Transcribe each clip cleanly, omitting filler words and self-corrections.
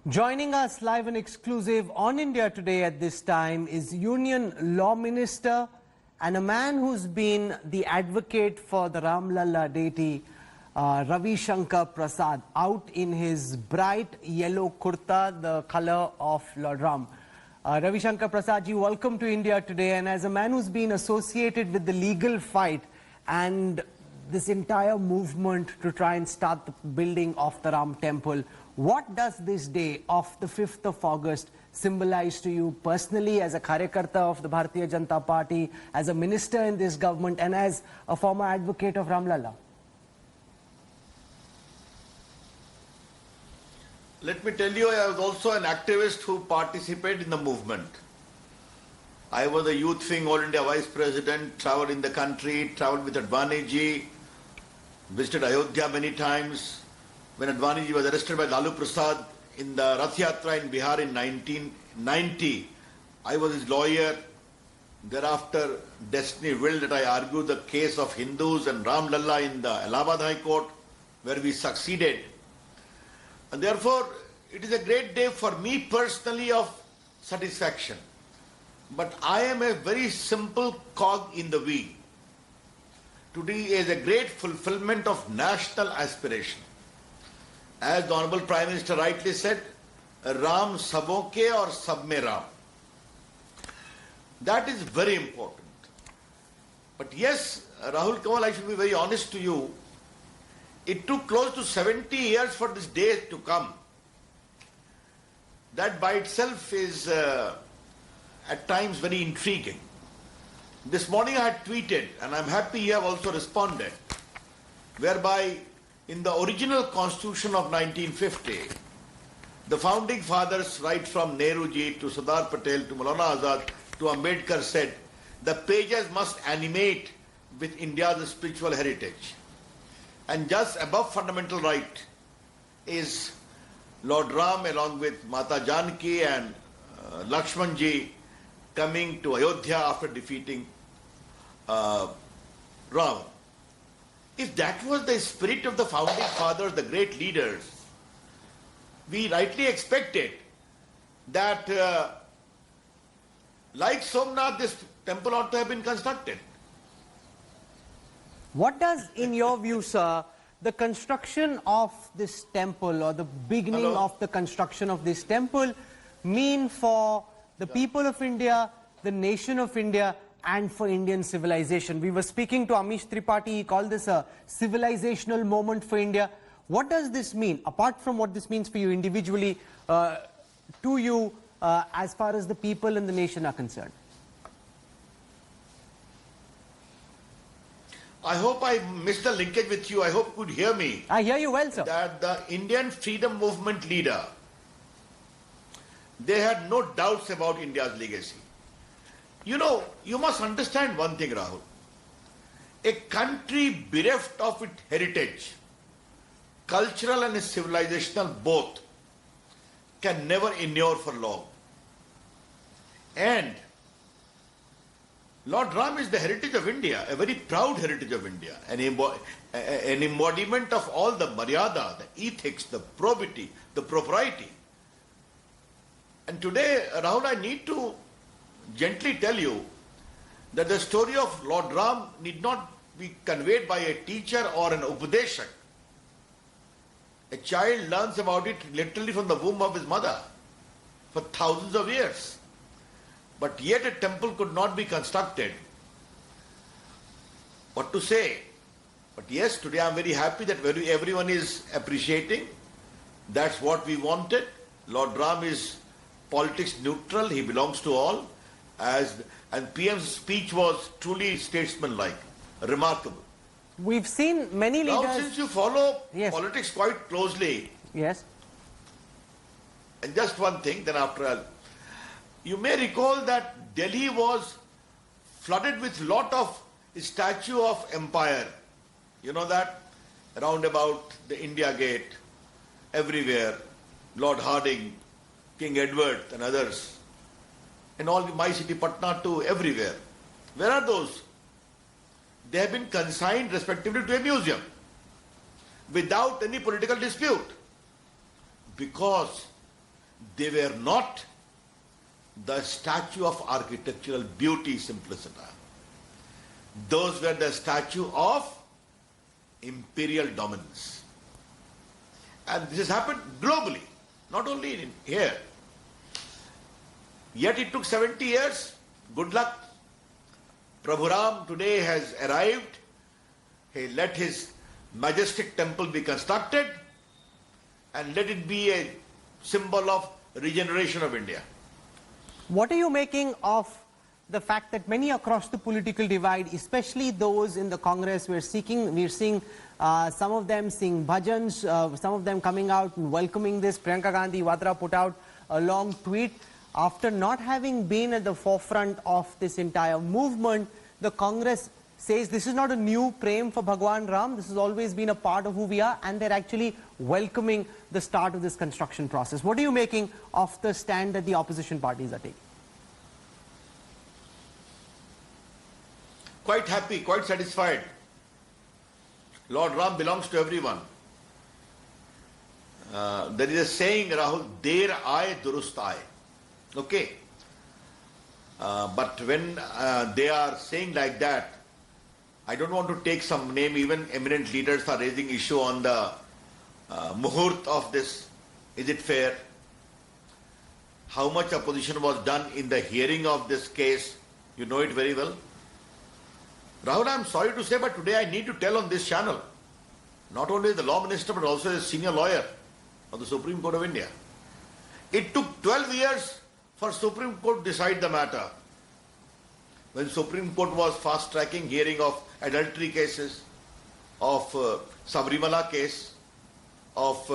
Joining us live and exclusive on India Today at this time is Union Law Minister and a man who's been the advocate for the Ram Lalla deity, Ravi Shankar Prasad, out in his bright yellow kurta, the color of Lord Ram. Ravi Shankar Prasad ji, welcome to India Today, and as a man who's been associated with the legal fight and this entire movement to try and start the building of the Ram temple, what does this day of the 5th of August symbolize to you personally as a Karyakarta of the Bharatiya Janata Party, as a minister in this government and as a former advocate of Ram Lalla? Let me tell you, I was also an activist who participated in the movement. I was a Youth Wing All India Vice President, travelled in the country, travelled with Advani ji, visited Ayodhya many times. When Advani ji was arrested by Lalu Prasad in the Rath Yatra in Bihar in 1990, I was his lawyer. Thereafter, destiny willed that I argue the case of Hindus and Ram Lalla in the Allahabad High Court, where we succeeded. And therefore, it is a great day for me personally of satisfaction. But I am a very simple cog in the wheel. Today is a great fulfillment of national aspiration. As the Honorable Prime Minister rightly said, Ram sabon ke aur sab mein Ram. That is very important. But yes, Rahul Kamal, I should be very honest to you, it took close to 70 years for this day to come. That by itself is at times very intriguing. This morning I had tweeted, and I'm happy you have also responded, whereby in the original constitution of 1950, the founding fathers, right from Nehruji to Sardar Patel to Maulana Azad to Ambedkar, said the pages must animate with India's spiritual heritage. And just above fundamental right is Lord Ram along with Mata Janki and Lakshmanji coming to Ayodhya after defeating Ram. If that was the spirit of the founding fathers, the great leaders, we rightly expected that like Somnath, this temple ought to have been constructed. What does, in your view, sir, the construction of this temple or the beginning of the construction of this temple mean for the people of India, the nation of India, and for Indian civilization? We were speaking to Amish Tripathi, he called this a civilizational moment for India. What does this mean, apart from what this means for you individually, to you as far as the people and the nation are concerned? I hope I missed the linkage with you. I hope you could hear me. I hear you well, sir. That the Indian freedom movement leader, they had no doubts about India's legacy. You know, you must understand one thing, Rahul. A country bereft of its heritage, cultural and civilizational both, can never endure for long. And Lord Ram is the heritage of India, a very proud heritage of India, an embodiment of all the maryada, the ethics, the probity, the propriety. And today, Rahul, I need to gently tell you that the story of Lord Ram need not be conveyed by a teacher or an upadeshak. A child learns about it literally from the womb of his mother for thousands of years. But yet a temple could not be constructed. What to say? But yes, today I am very happy that everyone is appreciating. That's what we wanted. Lord Ram is politics neutral. He belongs to all. And PM's speech was truly statesmanlike, remarkable. We've seen many leaders... Now, since you follow politics quite closely... Yes. And just one thing, then after all... You may recall that Delhi was flooded with lot of statue of empire. You know that? Around about the India Gate, everywhere. Lord Harding, King Edward and others. And all my city Patna too, everywhere. Where are those? They have been consigned respectively to a museum without any political dispute. Because they were not the statue of architectural beauty, simplicity. Those were the statue of imperial dominance. And this has happened globally, not only in here. Yet it took 70 years. Good luck. Prabhu Ram today has arrived. He let his majestic temple be constructed and let it be a symbol of regeneration of India. What are you making of the fact that many across the political divide, especially those in the Congress, we're seeing some of them sing bhajans, some of them coming out and welcoming this. Priyanka Gandhi Vadra put out a long tweet. After not having been at the forefront of this entire movement, the Congress says this is not a new prem for Bhagwan Ram, this has always been a part of who we are, and they're actually welcoming the start of this construction process. What are you making of the stand that the opposition parties are taking? Quite happy, quite satisfied. Lord Ram belongs to everyone. There is a saying, Rahul, Der aaye durust aaye. Okay. But when they are saying like that, I don't want to take some name. Even eminent leaders are raising issue on the muhurt of this. Is it fair? How much opposition was done in the hearing of this case? You know it very well. Rahul, I'm sorry to say, but today I need to tell on this channel, not only the law minister, but also a senior lawyer of the Supreme Court of India. It took 12 years for Supreme Court to decide the matter. When Supreme Court was fast-tracking hearing of adultery cases, of Sabrimala case, of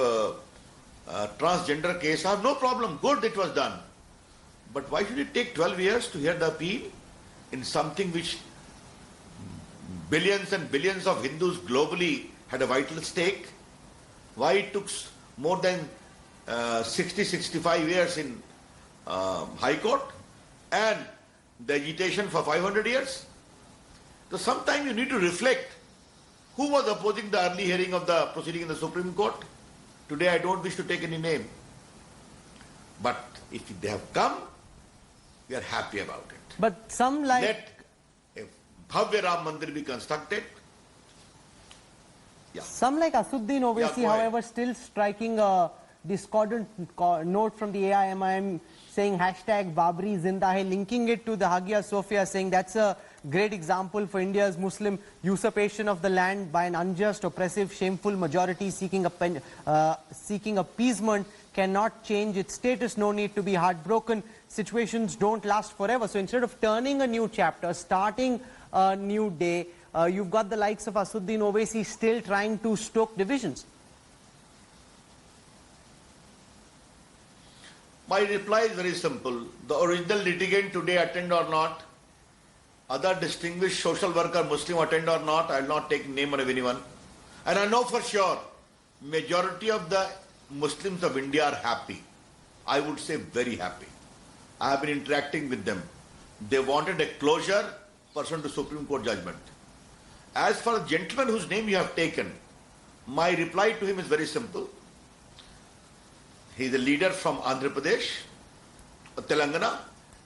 transgender case, I have no problem. Good, it was done. But why should it take 12 years to hear the appeal in something which billions and billions of Hindus globally had a vital stake? Why it took more than 60-65 years in High Court and the agitation for 500 years? So sometimes you need to reflect who was opposing the early hearing of the proceeding in the Supreme Court. Today I don't wish to take any name. But if they have come, we are happy about it. But some like... Let a Bhavya Ram Mandir be constructed. Yeah. Some like Asuddin Owaisi, Yeah, however, still striking a discordant note from the AIMIM saying hashtag Babri Zinda Hai, linking it to the Hagia Sophia, saying that's a great example for India's Muslim usurpation of the land by an unjust, oppressive, shameful majority seeking appeasement cannot change its status, no need to be heartbroken. Situations don't last forever. So instead of turning a new chapter, starting a new day, you've got the likes of Asuddin Owaisi still trying to stoke divisions. My reply is very simple. The original litigant today attend or not, other distinguished social worker Muslim attend or not, I will not take name of anyone. And I know for sure, majority of the Muslims of India are happy. I would say very happy. I have been interacting with them. They wanted a closure pursuant to Supreme Court judgment. As for the gentleman whose name you have taken, my reply to him is very simple. He is a leader from Andhra Pradesh, Telangana.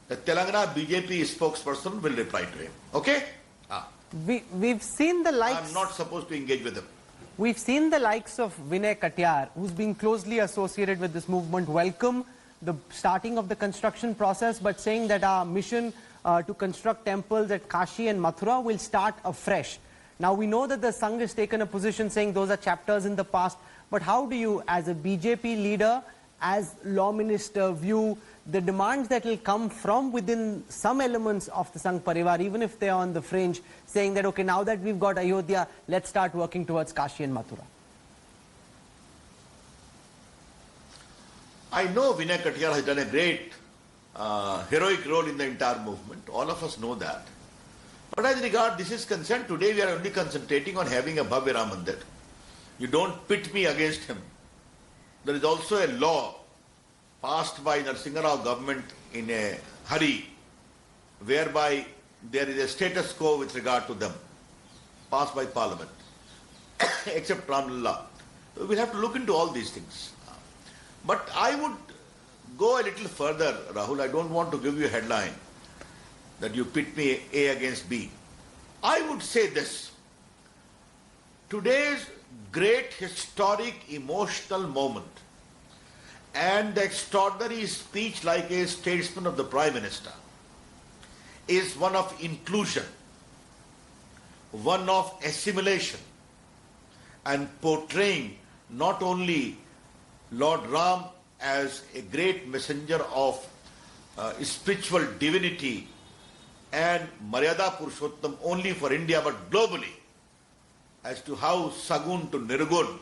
The Telangana BJP spokesperson will reply to him. Okay? We've seen the likes... I'm not supposed to engage with him. We've seen the likes of Vinay Katyar, who's been closely associated with this movement, welcome the starting of the construction process, but saying that our mission to construct temples at Kashi and Mathura will start afresh. Now, we know that the Sangh has taken a position saying those are chapters in the past, but how do you, as a BJP leader, as law minister, view the demands that will come from within some elements of the Sangh Parivar, even if they are on the fringe, saying that, okay, now that we've got Ayodhya, let's start working towards Kashi and Mathura? I know Vinay Katyar has done a great heroic role in the entire movement. All of us know that. But as regard this is concerned, today we are only concentrating on having a Bhavya Ram Mandir. You don't pit me against him. There is also a law passed by Narasimha Rao government in a hurry, whereby there is a status quo with regard to them, passed by Parliament, except Ram Lalla. So we'll have to look into all these things. But I would go a little further, Rahul. I don't want to give you a headline that you pit me A against B. I would say this. Today's great historic emotional moment and the extraordinary speech like a statesman of the Prime Minister is one of inclusion, one of assimilation, and portraying not only Lord Ram as a great messenger of spiritual divinity and Maryada Purushottam only for India but globally, as to how Sagun to Nirgun,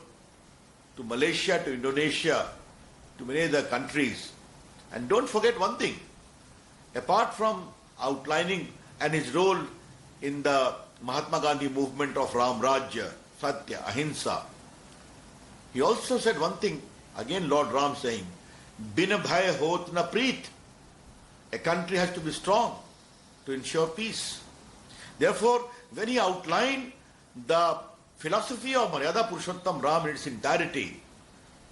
to Malaysia, to Indonesia, to many other countries. And don't forget one thing, apart from outlining and his role in the Mahatma Gandhi movement of Ram Rajya, Satya, Ahimsa, he also said one thing, again Lord Ram saying, Bin bhai hot na preet. A country has to be strong to ensure peace. Therefore, when he outlined the philosophy of Maryada Purushottam Ram in its entirety,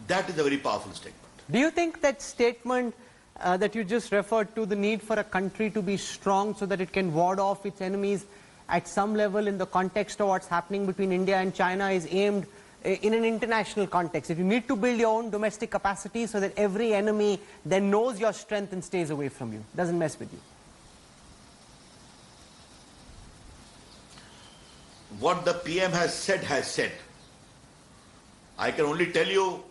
that is a very powerful statement. Do you think that statement that you just referred to, the need for a country to be strong so that it can ward off its enemies at some level in the context of what's happening between India and China, is aimed in an international context? If you need to build your own domestic capacity so that every enemy then knows your strength and stays away from you, doesn't mess with you. What the PM has said. I can only tell you,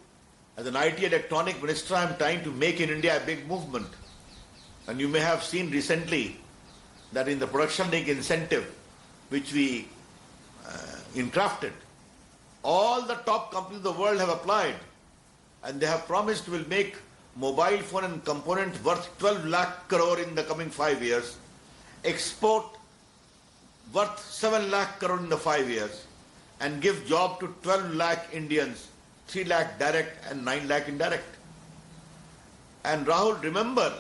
as an IT electronic minister, I am trying to make in India a big movement. And you may have seen recently that in the production link incentive, which we crafted, all the top companies of the world have applied, and they have promised will make mobile phone and components worth 12 lakh crore in the coming 5 years, export worth 7 lakh crore in the 5 years, and give job to 12 lakh Indians, 3 lakh direct and 9 lakh indirect. And Rahul, remember,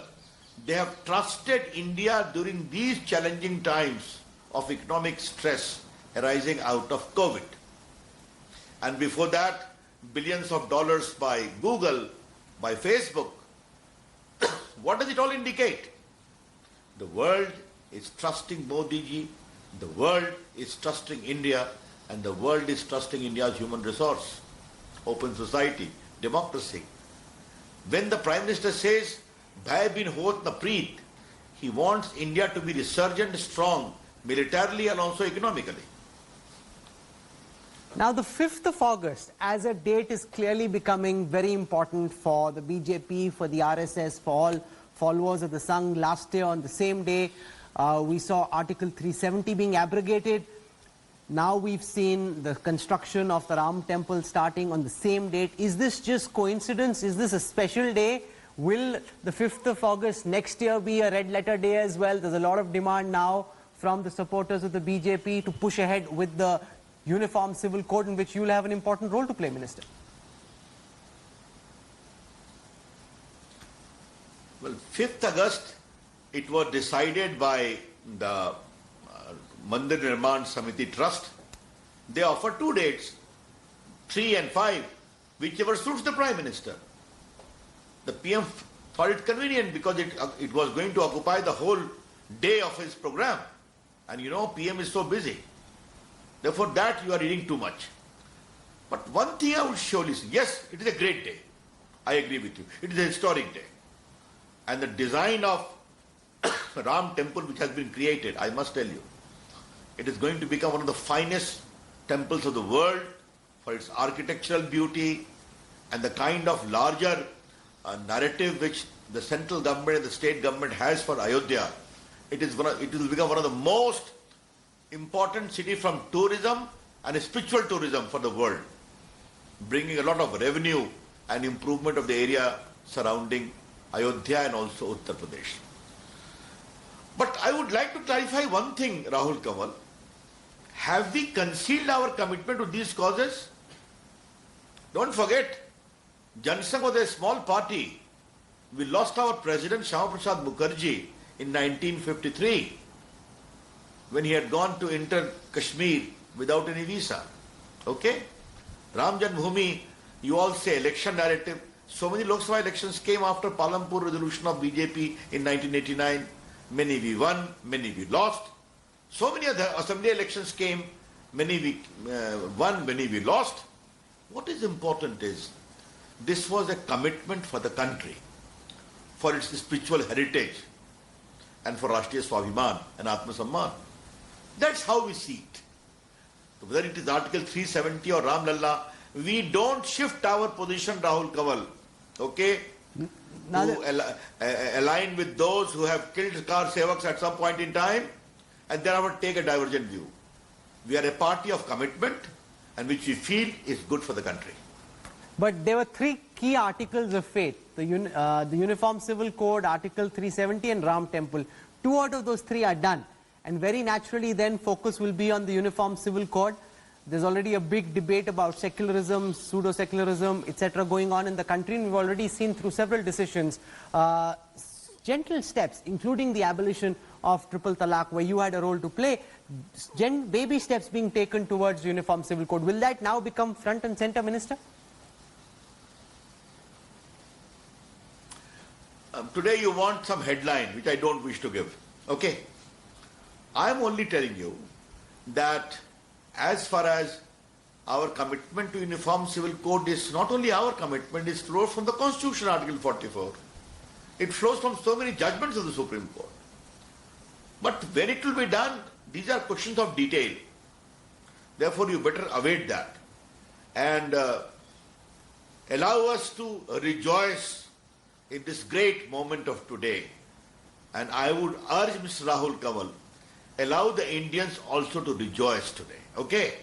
they have trusted India during these challenging times of economic stress arising out of COVID. And before that, billions of dollars by Google, by Facebook. What does it all indicate? The world is trusting Modi ji, the world is trusting India, and the world is trusting India's human resource, open society, democracy. When the Prime Minister says, Bhai bin hot na preet, he wants India to be resurgent, strong, militarily and also economically. Now, the 5th of August as a date is clearly becoming very important for the BJP, for the RSS, for all followers of the Sangh. Last year on the same day, we saw Article 370 being abrogated. Now we've seen the construction of the Ram temple starting on the same date. Is this just coincidence? Is this a special day? Will the 5th of August next year be a red letter day as well? There's a lot of demand now from the supporters of the BJP to push ahead with the Uniform Civil Code, in which you'll have an important role to play, Minister. Well, 5th August, it was decided by the Mandir Nirman Samiti Trust. They offered 2 dates, 3 and 5, whichever suits the Prime Minister. The PM thought it convenient because it was going to occupy the whole day of his program. And you know, PM is so busy. Therefore, that you are reading too much. But one thing I would surely say, yes, it is a great day. I agree with you. It is a historic day. And the design of Ram temple which has been created, I must tell you, it is going to become one of the finest temples of the world for its architectural beauty and the kind of larger narrative which the central government and the state government has for Ayodhya. It will become one of the most important city from tourism and spiritual tourism for the world, bringing a lot of revenue and improvement of the area surrounding Ayodhya and also Uttar Pradesh. But I would like to clarify one thing, Rahul Kanwal. Have we concealed our commitment to these causes? Don't forget, Jansangh was a small party. We lost our president Shyama Prasad Mukherjee in 1953 when he had gone to enter Kashmir without any visa. Okay? Ram Janmabhoomi, you all say election narrative. So many Lok Sabha elections came after Palampur resolution of BJP in 1989. Many we won, many we lost. So many other assembly elections came, many we won, many we lost. What is important is, this was a commitment for the country, for its spiritual heritage, and for Rashtriya Swabhiman and Atma Samman. That's how we see it. Whether it is Article 370 or Ram Lalla, we don't shift our position, Rahul Kanwal, okay, to align with those who have killed Kar Sevaks at some point in time and thereafter take a divergent view. We are a party of commitment and which we feel is good for the country. But there were three key articles of faith, the Uniform Civil Code, Article 370 and Ram Temple. 2 out of those 3 are done. And very naturally then focus will be on the Uniform Civil Code. There's already a big debate about secularism, pseudo-secularism, etc. going on in the country, and we've already seen through several decisions gentle steps, including the abolition of triple talaq, where you had a role to play, baby steps being taken towards Uniform Civil Code. Will that now become front and center, Minister? Today you want some headline, which I don't wish to give. Okay? I am only telling you that as far as our commitment to Uniform Civil Code is not only our commitment, it flows from the Constitution, Article 44. It flows from so many judgments of the Supreme Court. But when it will be done, these are questions of detail. Therefore, you better await that and allow us to rejoice in this great moment of today. And I would urge Mr. Rahul Kanwal, allow the Indians also to rejoice today. Okay?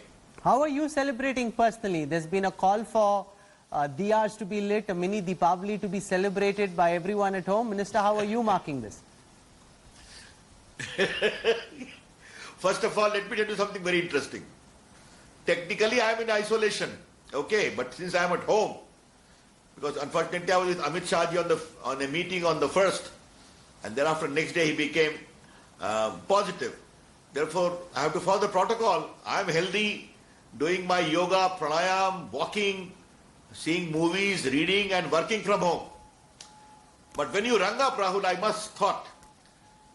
How are you celebrating personally? There's been a call for diyas to be lit, a mini Deepavali to be celebrated by everyone at home. Minister, how are you marking this? First of all, let me tell you something very interesting. Technically, I am in isolation. Okay? But since I am at home, because unfortunately I was with Amit Shah ji on a meeting on the 1st, and thereafter next day he became positive. Therefore, I have to follow the protocol. I am healthy, doing my yoga, pranayam, walking, seeing movies, reading and working from home. But when you rang up, Rahul, I must thought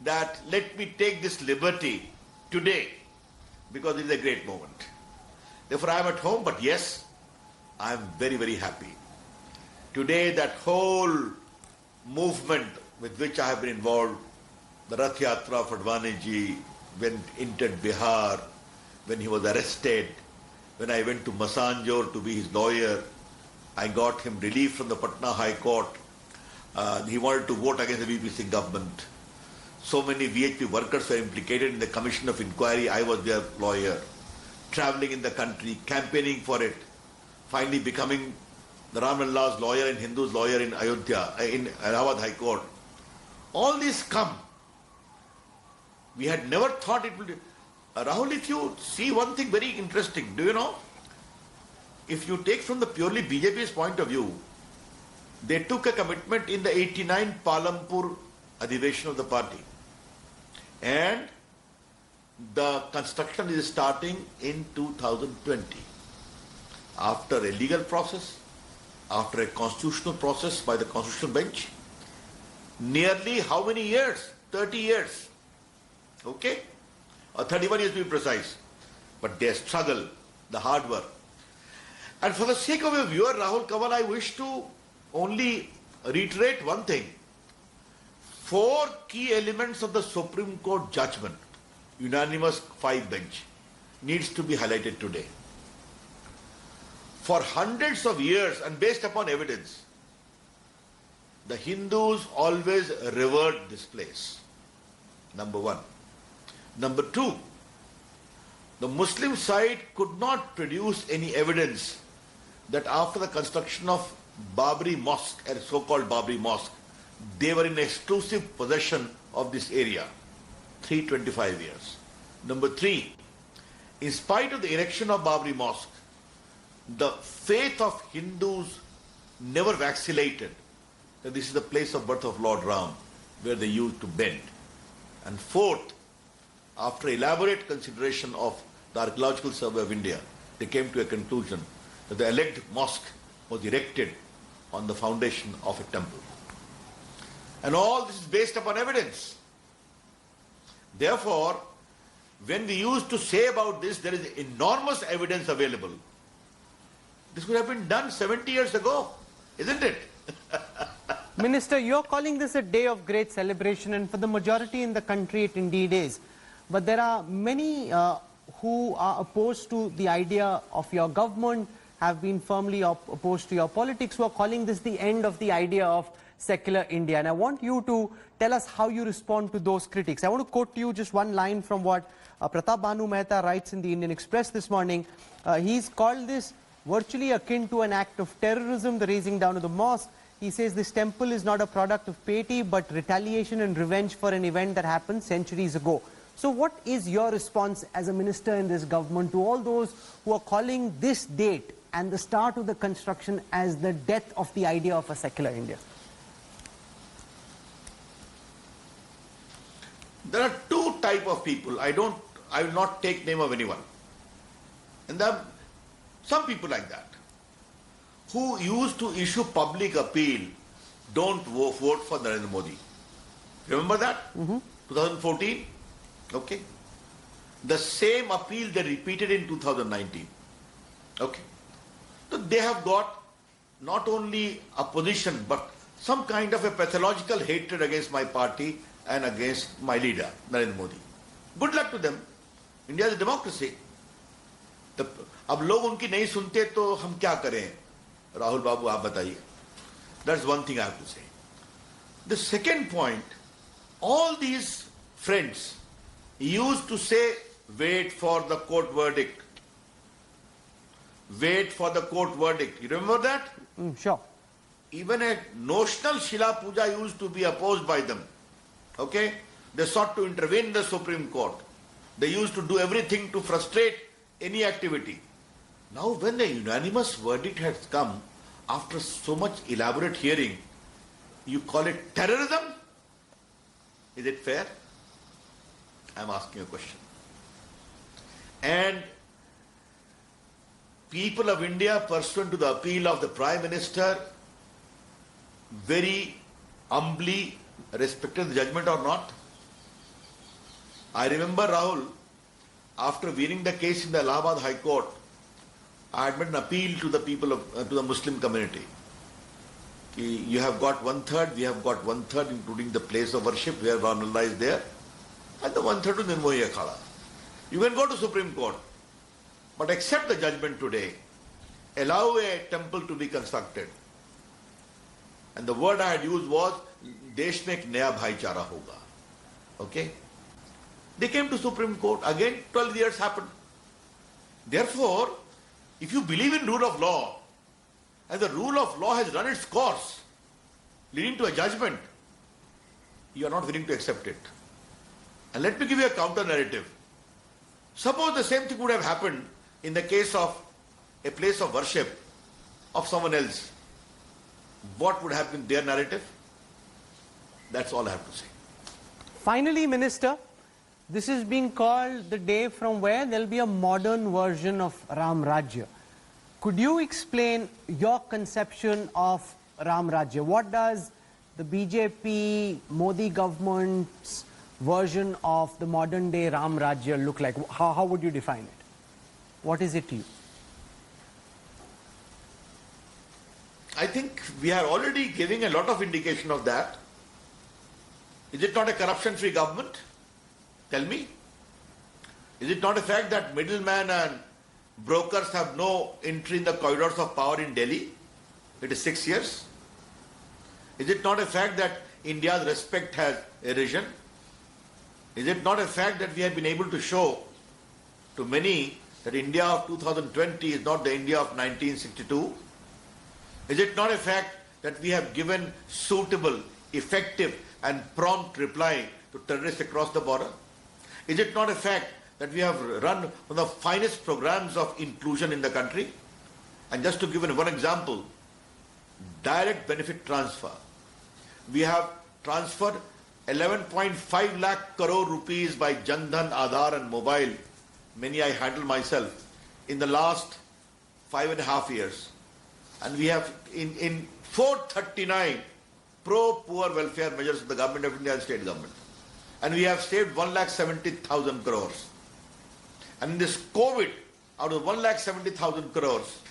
that let me take this liberty today because it is a great moment. Therefore, I am at home, but yes, I am very, very happy. Today, that whole movement with which I have been involved, the Rath Yatra of Advani ji, when entered Bihar, when he was arrested, when I went to Masanjor to be his lawyer, I got him relief from the Patna High Court. He wanted to vote against the VP Singh government. So many VHP workers were implicated in the commission of inquiry. I was their lawyer, traveling in the country, campaigning for it, finally becoming the Ram Lalla's lawyer and Hindu's lawyer in Ayodhya, in Allahabad High Court. All these come. We had never thought it would. Rahul, if you see one thing very interesting, do you know? If you take from the purely BJP's point of view, they took a commitment in the 89 Palampur Adhiveshwan of the party. And the construction is starting in 2020. After a legal process, after a constitutional process by the constitutional bench, nearly how many years? 30 years. Okay? Or 31 years to be precise. But their struggle, the hard work. And for the sake of your viewer, Rahul Kanwal, I wish to only reiterate one thing. 4 key elements of the Supreme Court judgment, unanimous 5 bench, needs to be highlighted today. For hundreds of years and based upon evidence, the Hindus always revered this place. Number 1. Number 2, the Muslim side could not produce any evidence that after the construction of Babri Mosque, a so-called Babri Mosque, they were in exclusive possession of this area. 325 years. Number 3, in spite of the erection of Babri Mosque, the faith of Hindus never vacillated that this is the place of birth of Lord Ram, where they used to bend. And 4th, after elaborate consideration of the Archaeological Survey of India, they came to a conclusion that the alleged mosque was erected on the foundation of a temple. And all this is based upon evidence. Therefore, when we used to say about this, there is enormous evidence available. This could have been done 70 years ago, isn't it? Minister, you're calling this a day of great celebration, and for the majority in the country it indeed is. But there are many who are opposed to the idea of your government, have been firmly opposed to your politics, who are calling this the end of the idea of secular India. And I want you to tell us how you respond to those critics. I want to quote to you just one line from what Pratap Bhanu Mehta writes in the Indian Express this morning. He's called this virtually akin to an act of terrorism, the razing down of the mosque. He says this temple is not a product of piety but retaliation and revenge for an event that happened centuries ago. So what is your response as a minister in this government to all those who are calling this date and the start of the construction as the death of the idea of a secular India? There are two types of people. I will not take name of anyone. And there are some people like that who used to issue public appeal, don't vote for Narendra Modi. Remember that? 2014? Okay. The same appeal they repeated in 2019. Okay. So they have got not only a position but some kind of a pathological hatred against my party and against my leader, Narendra Modi. Good luck to them. India is a democracy. अब लोग उनकी नहीं सुनते तो हम क्या करें? Rahul Babu, आप बताइए. That's one thing I have to say. The second point, all these friends used to say, wait for the court verdict. Wait for the court verdict. You remember that? Sure. Even a notional Shila Puja used to be opposed by them. Okay? They sought to intervene in the Supreme Court. They used to do everything to frustrate any activity. Now when the unanimous verdict has come, after so much elaborate hearing, you call it terrorism? Is it fair? I am asking a question. And people of India, pursuant to the appeal of the Prime Minister, very humbly respected the judgment or not. I remember, Rahul, after winning the case in the Allahabad High Court, I had made an appeal to the people of, to the Muslim community. You have got 1/3, we have got 1/3, including the place of worship where Ramlalla is there, and the 1/3 to Nirmohi Akhada. You can go to Supreme Court, but accept the judgment today. Allow a temple to be constructed. And the word I had used was, Desh mein ek naya bhaichara hoga. Okay? They came to Supreme Court. Again, 12 years happened. Therefore, if you believe in rule of law, and the rule of law has run its course, leading to a judgment, you are not willing to accept it. And let me give you a counter narrative. Suppose the same thing would have happened in the case of a place of worship of someone else. What would have been their narrative? That's all I have to say. Finally, Minister, this is being called the day from where there will be a modern version of Ram Rajya. Could you explain your conception of Ram Rajya? What does the BJP, Modi government's version of the modern day Ram Rajya look like? How would you define it? What is it to you? I think we are already giving a lot of indication of that. Is it not a corruption-free government? Tell me. Is it not a fact that middlemen and brokers have no entry in the corridors of power in Delhi? It is 6 years. Is it not a fact that India's respect has arisen? Is it not a fact that we have been able to show to many that India of 2020 is not the India of 1962? Is it not a fact that we have given suitable, effective and prompt reply to terrorists across the border? Is it not a fact that we have run one of the finest programs of inclusion in the country? And just to give one example, direct benefit transfer. We have transferred 11.5 lakh crore rupees by Jan Dhan, Aadhaar and mobile. Many I handle myself in the last 5.5 years. And we have in 439 pro-poor welfare measures of the government of India and state government. And we have saved 1,70,000 crores. And in this COVID, out of 1,70,000 crores,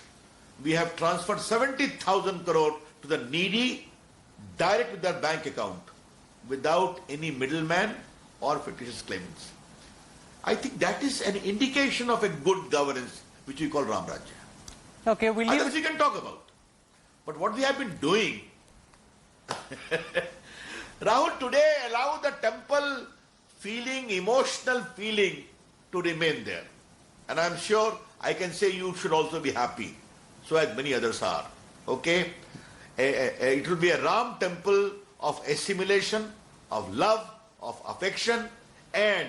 we have transferred 70,000 crores to the needy direct with their bank account without any middleman or fictitious claimants. I think that is an indication of a good governance which we call Ram Rajya. Okay, we'll leave Others we can talk about. But what we have been doing, Rahul, today allow the temple feeling, emotional feeling to remain there. And I'm sure I can say you should also be happy, so as many others are. Okay? It will be a Ram temple of assimilation, of love, of affection, and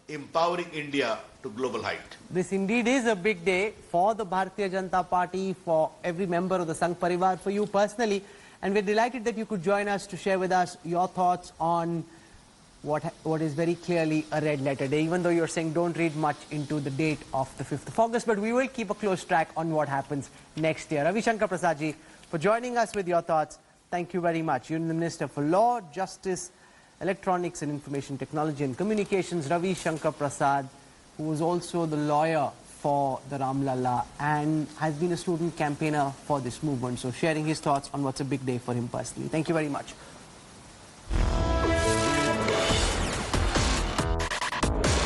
empowering India to global height. This indeed is a big day for the Bharatiya Janata Party, for every member of the Sangh Parivar, for you personally. And we're delighted that you could join us to share with us your thoughts on what is very clearly a red letter day, even though you're saying don't read much into the date of the 5th of August. But we will keep a close track on what happens next year. Ravi Shankar Prasad ji, for joining us with your thoughts, thank you very much. Union Minister for Law, Justice, Electronics and Information Technology and Communications, Ravi Shankar Prasad, who was also the lawyer for the Ram Lalla and has been a student campaigner for this movement. So sharing his thoughts on what's a big day for him personally. Thank you very much.